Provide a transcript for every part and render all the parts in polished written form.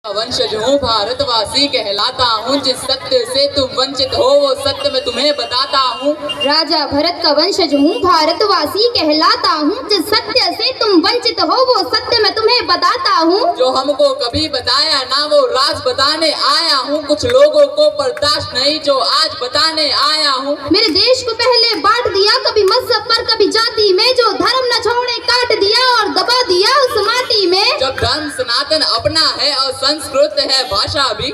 वंशज हूँ, भारतवासी कहलाता हूँ। जिस सत्य से तुम वंचित हो वो सत्य मैं तुम्हें बताता हूँ। राजा भरत का वंशज हूँ, भारतवासी कहलाता हूँ। जिस सत्य से तुम वंचित हो वो सत्य मैं तुम्हें बताता हूँ। जो हमको कभी बताया ना वो राज बताने आया हूँ। कुछ लोगों को बर्दाश्त नहीं जो आज बताने आया हूँ। मेरे देश को पहले बांट दिया, कभी मजहब पर कभी जाति में। जो धर्म न छोड़े काट दिया और दबा दिया उस माटी में। जब धर्म सनातन अपना है और संस्कृत है भाषा भी।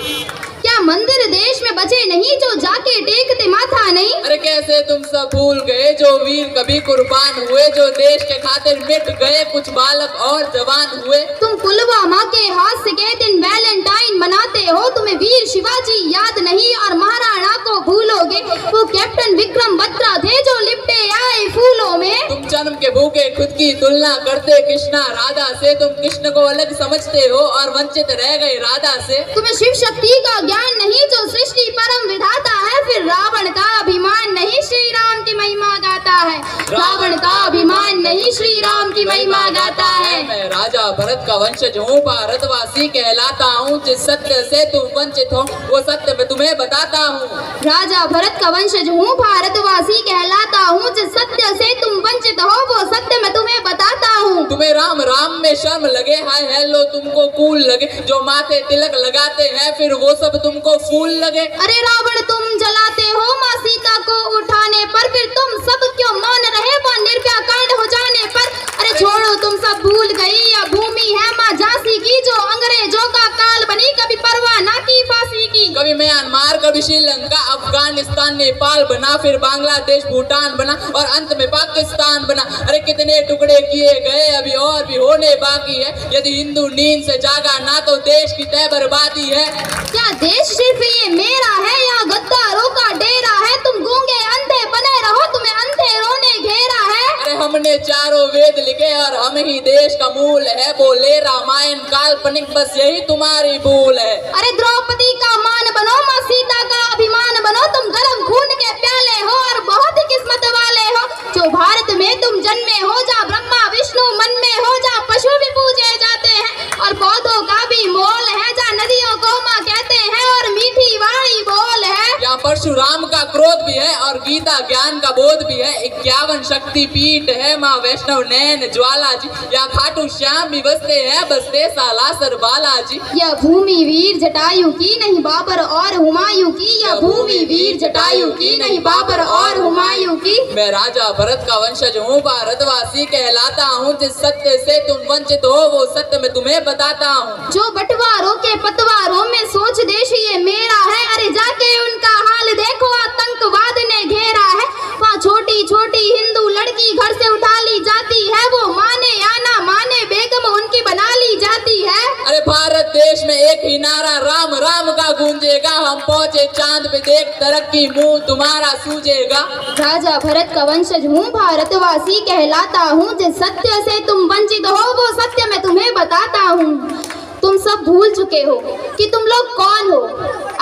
क्या मंदिर देश में बचे नहीं जो जाके टेकते माथा नहीं। अरे कैसे तुम सब भूल गए जो वीर कभी कुर्बान हुए। जो देश के खातिर मिट गए कुछ बालक और जवान हुए। तुम पुलवामा के हादसे के दिन वैलेंटाइन मनाते हो। तुम्हें वीर शिवाजी याद नहीं और महाराणा को भूलोगे। वो कैप्टन विक्रम बत्रा थे जो लिपटे आए फूलों में। तुम जन्म के भूखे खुद की तुलना करते कृष्णा राधा से। तुम कृष्ण को अलग समझते हो और वंचित रह गए राधा से। तुम्हें शिव शक्ति का ज्ञान नहीं जो सृष्टि परम विधाता है। फिर रावण का अभिमान नहीं श्री राम की महिमा गाता है। रावण का अभिमान नहीं श्री राम की महिमा गाता है। मैं राजा भरत का वंशज हूँ, भारतवासी कहलाता हूँ। जिस सत्य से तुम वंचित हो वो सत्य मैं तुम्हें बताता हूँ। राजा भरत का वंशज हूँ, भारतवासी कहलाता हूँ। जिस सत्य से तुम वंचित हो वो सत्य मैं तुम्हें बताता हूँ। तुम्हें राम राम में शर्म लगे, हाय हेलो तुमको कूल लगे। जो माथे तिलक लगाते हैं फिर वो सब तुमको फूल लगे। अरे रावण तुम जलाते हो माँ सीता को उठाने पर। फिर तुम सब क्यों मौन रहे वो निर्भया कांड हो जाने पर। अरे छोड़ो तुम सब भूल गई यह भूमि है माँ झांसी की। जो अंग्रेजों का काल बनी कभी परवाह ना की फांसी की। कभी म्यांमार कभी श्रीलंका अफगानिस्तान नेपाल बना। फिर बांग्लादेश भूटान बना और अंत में पाकिस्तान बना। अरे कितने टुकड़े किए गए अभी और भी होने बाकी है। यदि हिंदू नींद से जागा ना तो देश की तय बर्बादी है। क्या देश सिर्फ ये मेरा है या गद्दारों का डेरा है। तुम गूंगे अंधे बने रहो तुम्हें अंधेरों ने घेरा है। अरे हमने चारों वेद लिखे और हम ही देश का मूल है। बोले रामायण काल्पनिक बस यही तुम्हारी भूल है। अरे द्रौपदी का मान बनो माँ सीता का अभिमान बनो। तुम गरम खून के प्याले हो और बहुत ही किस्मत वाले हो। जो भारत में तुम जन्मे हो जहाँ ब्रह्मा विष्णु मन में हो। जहाँ पशु भी पूजे जाते हैं और पौधों का भी मोल है। जहाँ नदियों को माँ कहते हैं और मीठी वाणी बोल है। यहाँ परशुराम का क्रोध भी है और गीता ज्ञान का बोध भी है। 51 शक्ति पीठ है माँ वैष्णव नैन ज्वाला जी। यहाँ खाटू श्याम भी बसते हैं बसते सालासर बालाजी। यह भूमि वीर जटायु की नहीं बाबर और हुमायूं की। यह भूमि वीर जटायु की नहीं बाबर और हुमायूं की। मैं राजा भरत का वंशज हूँ, भारतवासी कहलाता हूँ। जिस सत्य से तुम वंचित हो वो सत्य मैं तुम्हें बताता हूँ। जो बंटवारों के पतवारों में सोच देश ये मेरा है। अरे जाके उनका हाल देखो आतंकवाद ने घेरा है। वहाँ छोटी छोटी हिंदू लड़की घर से उठा ली जाती है। वो माने या ना माने बेगम उनकी बना ली जाती है। अरे भारत देश में एक ही नारा राम राम का गूंजेगा। हम पहुँचे चांद पे देख तरक्की मुंह तुम्हारा सूझेगा। राजा भरत का वंशज हूँ, भारतवासी कहलाता हूँ। जिस सत्य से तुम वंचित हो वो सत्य मैं तुम्हें बताता हूँ। तुम सब भूल चुके हो कि तुम लोग कौन हो।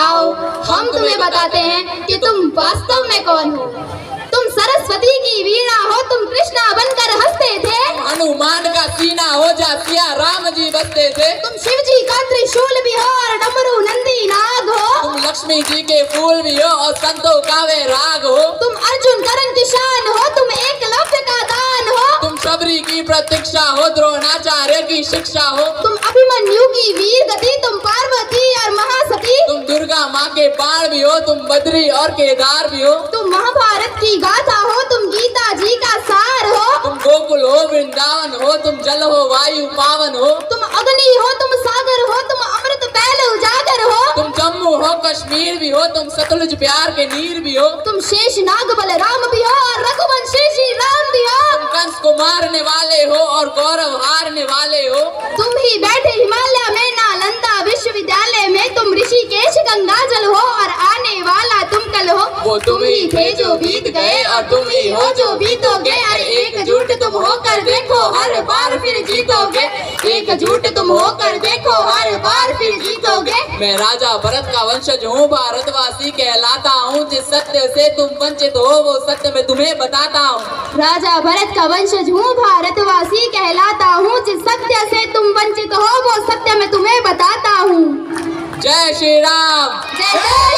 आओ हम तुम्हें बताते हैं कि तुम वास्तव में कौन हो। तुम सरस्वती की वीणा हो, तुम कृष्णा बनकर हंसते थे। हनुमान का सीना हो जा सिया राम जी बसते थे। तुम शिव जी का त्रिशूल भी हो और डमरू नंदी नाग हो। तुम लक्ष्मी जी के फूल भी हो और संतों का वे राग हो। तुम अर्जुन करण किसान हो, तुम एकलव्य का दान हो। तुम शबरी की प्रतीक्षा हो, द्रोणाचार्य की शिक्षा हो। तुम अभिमन्यु की वीर गति, तुम पार्वती और महासती। तुम दुर्गा माँ के बाण भी हो, तुम बद्री और केदार भी हो। तुम महाभारत की गाथा हो, तुम गीता जी का सार हो। तुम गोकुल हो वृंदावन हो, तुम जल हो वायु पावन हो। तुम अग्नि हो, तुम सागर हो, तुम अमृत पहले उजागर हो। तुम जम्मू हो कश्मीर भी हो, तुम सतलुज प्यार के नीर भी हो। तुम शेष नाग बलराम भी हो और रघुवंशी श्री राम भी हो। तुम कंस को मारने वाले हो और गौरव हारने वाले हो। तुम ही बैठे हिमालय में नालंदा विश्वविद्यालय में। तुम ऋषिकेश गंगाजल हो और आने वाला तुम कल हो। वो तुम ही थे जो बीत गए और तुम ही हो जो बीतोगे। अरे एकजुट तुम होकर देखो हर बार फिर जीतोगे। एकजुट तुम होकर देखो हर बार फिर जीतोगे। मैं राजा भरत का वंशज हूँ, भारतवासी कहलाता हूँ। जिस सत्य से तुम वंचित हो वो सत्य मैं तुम्हें बताता हूँ। राजा भरत का वंशज हूँ, भारतवासी कहलाता हूँ। जिस सत्य से तुम वंचित हो वो सत्य मैं तुम्हें बताता हूँ। जय श्री राम। जय